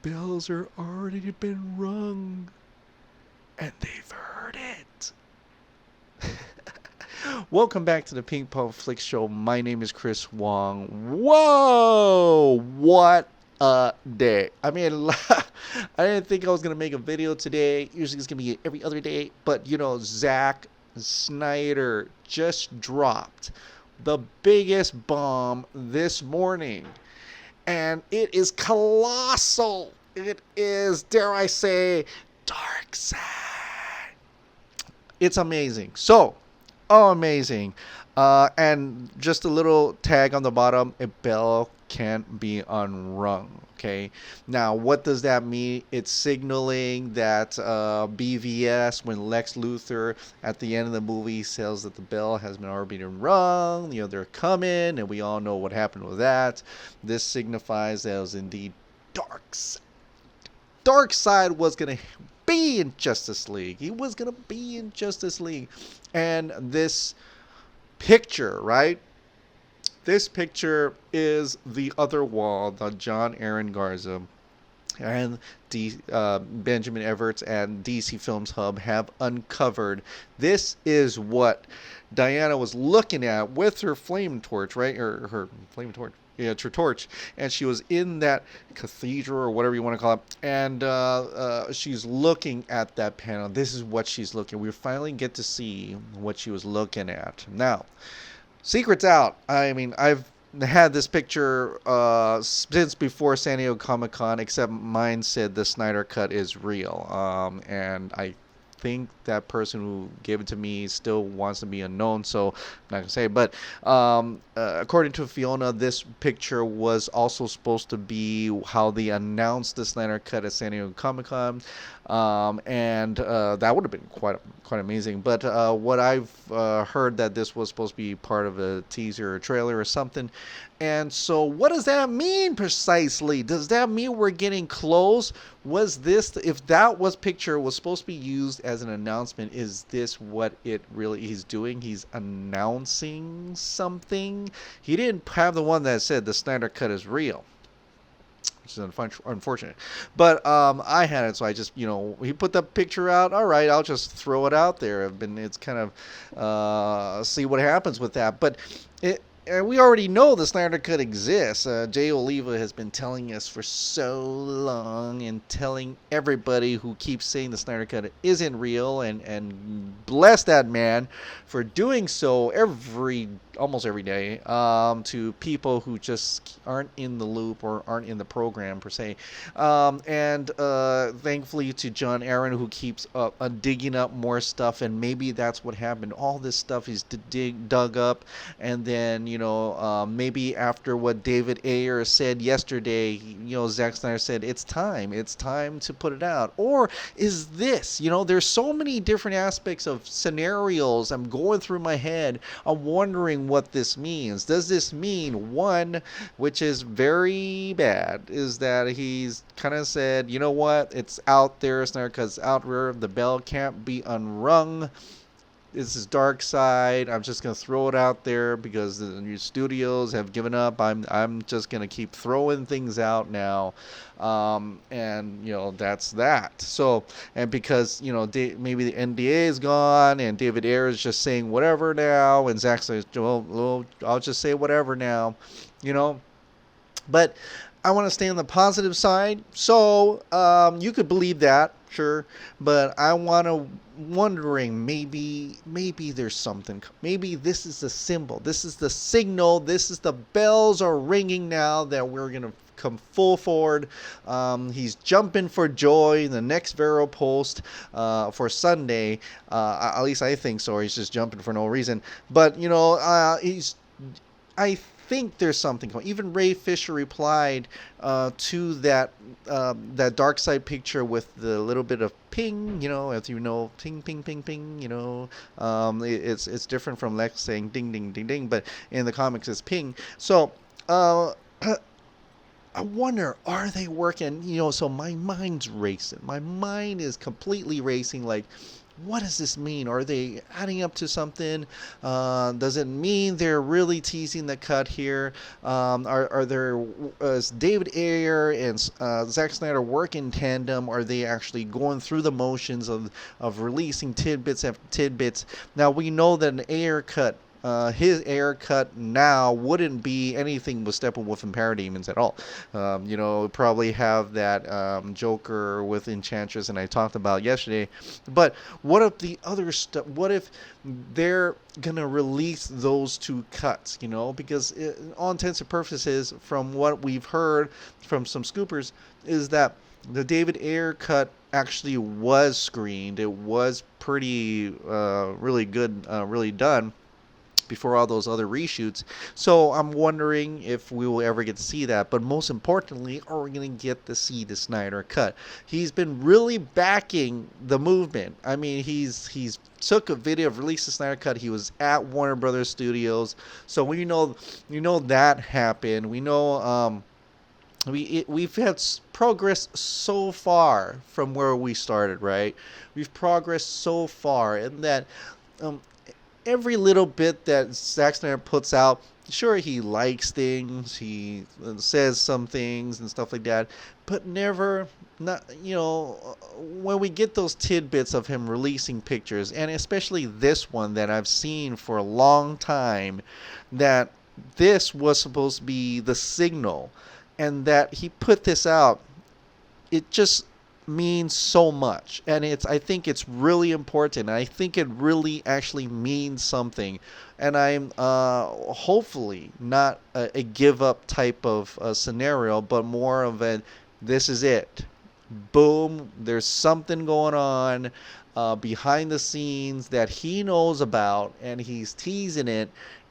bells are already been rung, and they've heard it. Welcome back to the Pink Pop Flick Show. My name is Chris Wong. Whoa! What a day. I mean, I didn't think I was going to make a video today. Usually it's going to be every other day. But, Zack Snyder just dropped the biggest bomb this morning. And it is colossal. It is, dare I say, Darkseid. It's amazing. So, amazing. And just a little tag on the bottom, a bell can't be unrung. Okay. Now, what does that mean? It's signaling that BVS, when Lex Luthor at the end of the movie says that the bell has been already been rung, they're coming, and we all know what happened with that. This signifies that it was indeed Darkseid. Darkseid was going to be in Justice League. He was going to be in Justice League. And this picture, right? This picture is the other wall that John Aaron Garza and Benjamin Everts and DC Films Hub have uncovered. This is what Diana was looking at with her flame torch, right? Or her flame torch. Yeah, it's her torch. And she was in that cathedral or whatever you want to call it. And she's looking at that panel. This is what she's looking. We finally get to see what she was looking at. Now, secret's out. I mean, I've had this picture since before San Diego Comic-Con, except mine said the Snyder Cut is real. And I think that person who gave it to me still wants to be unknown, so I'm not going to say. But according to Fiona, this picture was also supposed to be how they announced the Snyder Cut at San Diego Comic-Con. And that would have been quite amazing. But what I've heard that this was supposed to be part of a teaser or trailer or something. And so what does that mean precisely? Does that mean we're getting close? Was this, if that picture was supposed to be used as an announcement, is this what it really he's doing? He's announcing something? He didn't have the one that said the Snyder Cut is real, which is unfortunate. But I had it, so I just, he put the picture out. All right, I'll just throw it out there. It's kind of see what happens with that. But we already know the Snyder Cut exists. Jay Oliva has been telling us for so long and telling everybody who keeps saying the Snyder Cut isn't real, and bless that man for doing so almost every day to people who just aren't in the loop or aren't in the program per se. And thankfully to John Aaron, who keeps digging up more stuff, and maybe that's what happened. All this stuff is dug up, and then maybe after what David Ayer said yesterday, Zack Snyder said it's time to put it out. Or is this, there's so many different aspects of scenarios I'm going through my head. I'm wondering what this means. Does this mean, one, which is very bad, is that he's kind of said, you know what, it's out there, Snyder Cut's out there, the bell can't be unrung. This is Darkseid. I'm just gonna throw it out there because the new studios have given up. I'm just gonna keep throwing things out now, and that's that. So, and because maybe the NDA is gone and David Ayer is just saying whatever now, and Zack says, well, I'll just say whatever now, But I want to stay on the positive side. So you could believe that, sure, but wondering maybe there's something. Maybe this is the symbol. This is the signal. This is the bells are ringing now that we're gonna come full forward. He's jumping for joy in the next Vero post for Sunday. At least I think so. Or he's just jumping for no reason. But I think there's something going. Even Ray Fisher replied to that Darkseid picture with the little bit of ping, as ping, ping, ping, ping, it's different from Lex saying ding, ding, ding, ding, but in the comics it's ping. So I wonder, are they working? So my mind's racing. My mind is completely racing. Like, what does this mean? Are they adding up to something? Does it mean they're really teasing the cut here? Are there is David Ayer and Zack Snyder work in tandem? Are they actually going through the motions of releasing tidbits after tidbits? Now we know that an Ayer cut, his Ayer cut now wouldn't be anything but Steppenwolf and Parademons at all. Probably have that Joker with Enchantress, and I talked about yesterday. But what if the other stuff? What if they're gonna release those two cuts? Because all intents and purposes, from what we've heard from some scoopers, is that the David Ayer cut actually was screened. It was pretty, really good, really done before all those other reshoots. So I'm wondering if we will ever get to see that. But most importantly, are we going to get to see the Snyder cut? He's been really backing the movement. I mean, he's took a video of release the Snyder cut. He was at Warner Brothers Studios, so we know that happened. We know we've had progress so far from where we started, right? We've progressed so far, and that um, every little bit that Zack Snyder puts out, sure, he likes things, he says some things and stuff like that, but never, not when we get those tidbits of him releasing pictures, and especially this one that I've seen for a long time, that this was supposed to be the signal, and that he put this out, it just means so much, and I think it's really important. I think it really actually means something, and I'm hopefully not a give up type of scenario, but more of a, this is it, boom, there's something going on behind the scenes that he knows about, and he's teasing it,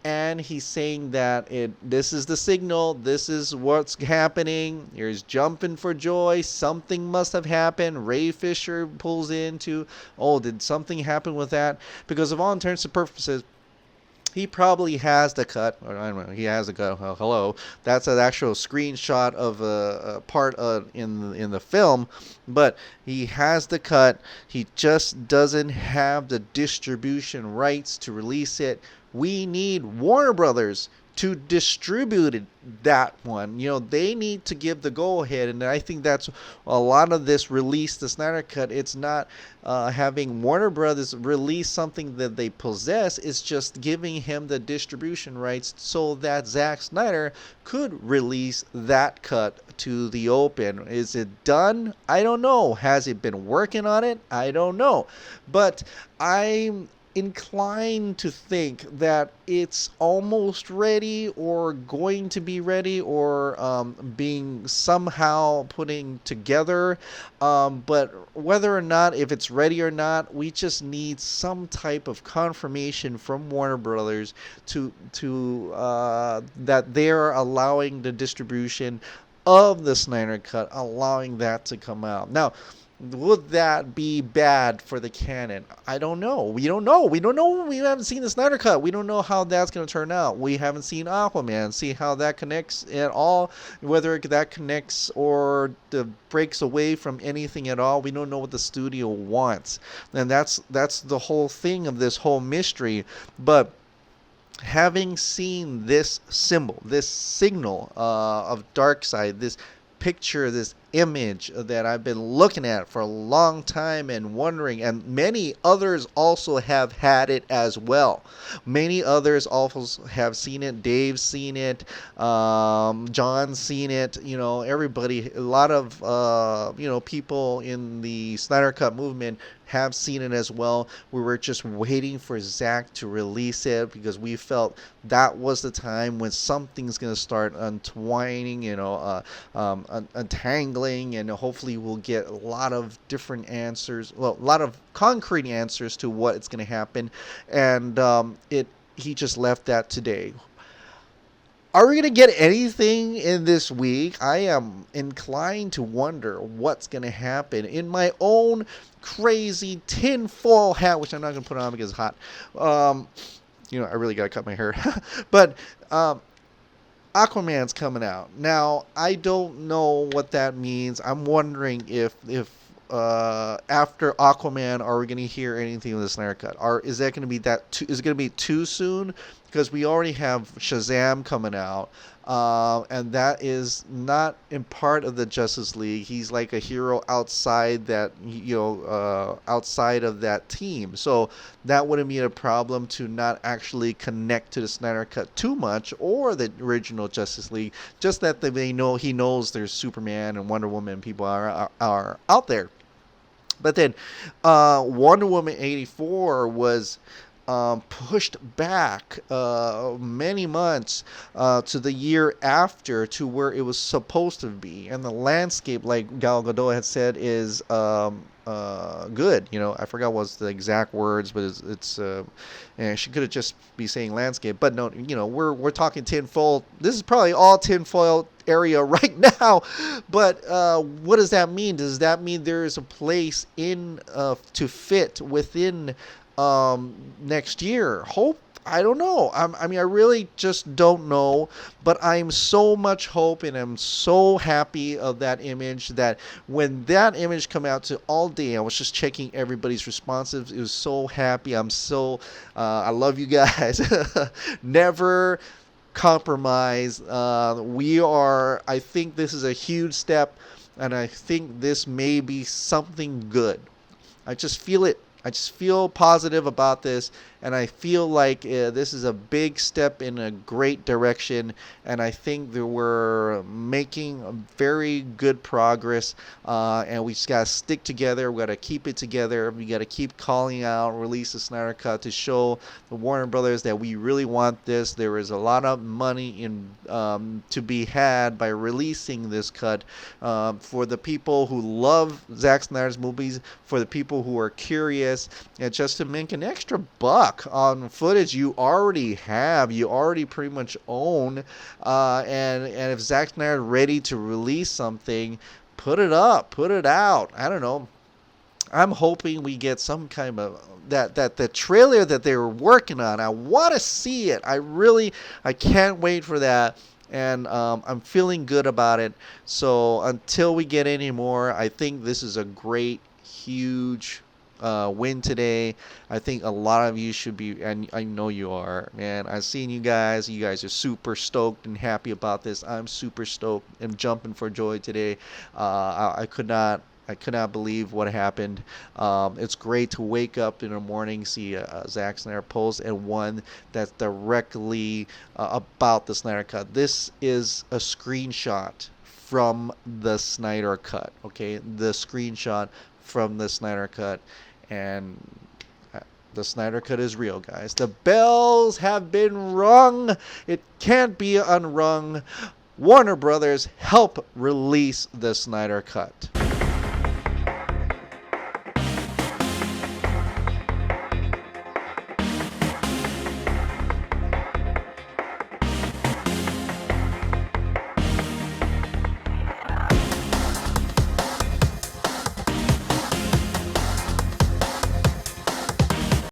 and he's saying that this is the signal, this is what's happening. He's jumping for joy. Something must have happened. Ray Fisher pulls into, oh, did something happen with that? Because of all intents and purposes, he probably has the cut. Or I don't know. He has the cut. Hello, that's an actual screenshot of a part in the film, but he has the cut. He just doesn't have the distribution rights to release it. We need Warner Brothers to distribute that one. They need to give the go ahead, and I think that's a lot of this release, the Snyder Cut. It's not having Warner Brothers release something that they possess. It's just giving him the distribution rights so that Zack Snyder could release that cut to the open. Is it done? I don't know. Has it been working on it? I don't know. But I'm inclined to think that it's almost ready, or going to be ready, or being somehow putting together, but whether or not, if it's ready or not, we just need some type of confirmation from Warner Brothers to that they're allowing the distribution of the Snyder Cut, allowing that to come out. Now, would that be bad for the canon? I don't know. We don't know. We haven't seen the Snyder Cut. We don't know how that's going to turn out. We haven't seen Aquaman. See how that connects at all. Whether that connects or breaks away from anything at all. We don't know what the studio wants. And that's the whole thing of this whole mystery. But having seen this symbol, this signal of Darkseid, this picture, this image that I've been looking at for a long time and wondering, and many others also have had it as well. Many others also have seen it. Dave's seen it. John's seen it. Everybody, a lot of people in the Snyder Cut movement have seen it as well. We were just waiting for Zack to release it because we felt that was the time when something's going to start untwining, untangling, and hopefully we'll get a lot of different answers, well, a lot of concrete answers to what it's going to happen. And he just left that today. Are we going to get anything in this week? I am inclined to wonder what's going to happen. In my own crazy tinfoil hat, which I'm not going to put on because it's hot. I really got to cut my hair. But Aquaman's coming out. Now, I don't know what that means. I'm wondering if after Aquaman, are we going to hear anything of the Snyder Cut? Or is that going to be is it going to be too soon? Because we already have Shazam coming out, and that is not in part of the Justice League. He's like a hero outside that, outside of that team. So that wouldn't be a problem to not actually connect to the Snyder Cut too much, or the original Justice League. Just that they know he knows there's Superman and Wonder Woman. People are out there. But then Wonder Woman 84 was pushed back many months to the year after, to where it was supposed to be. And the landscape, like Gal Gadot had said, is good. I forgot what's the exact words, but it's and she could have just be saying landscape. But no, we're talking tinfoil. This is probably all tinfoil area right now. But what does that mean? Does that mean there is a place in to fit within next year? I don't know. I mean, I really just don't know. But I'm so much hope, and I'm so happy of that image, that when that image come out to all day, I was just checking everybody's responses. It was so happy. I love you guys. Never compromise. I think this is a huge step, and I think this may be something good. I just feel it. I just feel positive about this, and I feel like this is a big step in a great direction, and I think that we're making very good progress, and we just got to stick together. We got to keep it together. We got to keep calling out, release the Snyder Cut, to show the Warner Brothers that we really want this. There is a lot of money to be had by releasing this cut, for the people who love Zack Snyder's movies, for the people who are curious, and just to make an extra buck on footage you already have, you already pretty much own, and if Zack Snyder ready to release something, put it up, put it out. I don't know. I'm hoping we get some kind of that the trailer that they were working on. I want to see it. I can't wait for that. And I'm feeling good about it. So until we get any more, I think this is a great, huge win today. I think a lot of you should be, and I know you are, man. I've seen you guys. You guys are super stoked and happy about this. I'm super stoked and jumping for joy today. I could not believe what happened. It's great to wake up in the morning, see a Zack Snyder post, and one that's directly about the Snyder Cut. This is a screenshot from the Snyder Cut, okay? The screenshot from the Snyder Cut, and the Snyder Cut is real, guys. The bells have been rung. It can't be unrung. Warner Brothers, help release the Snyder Cut.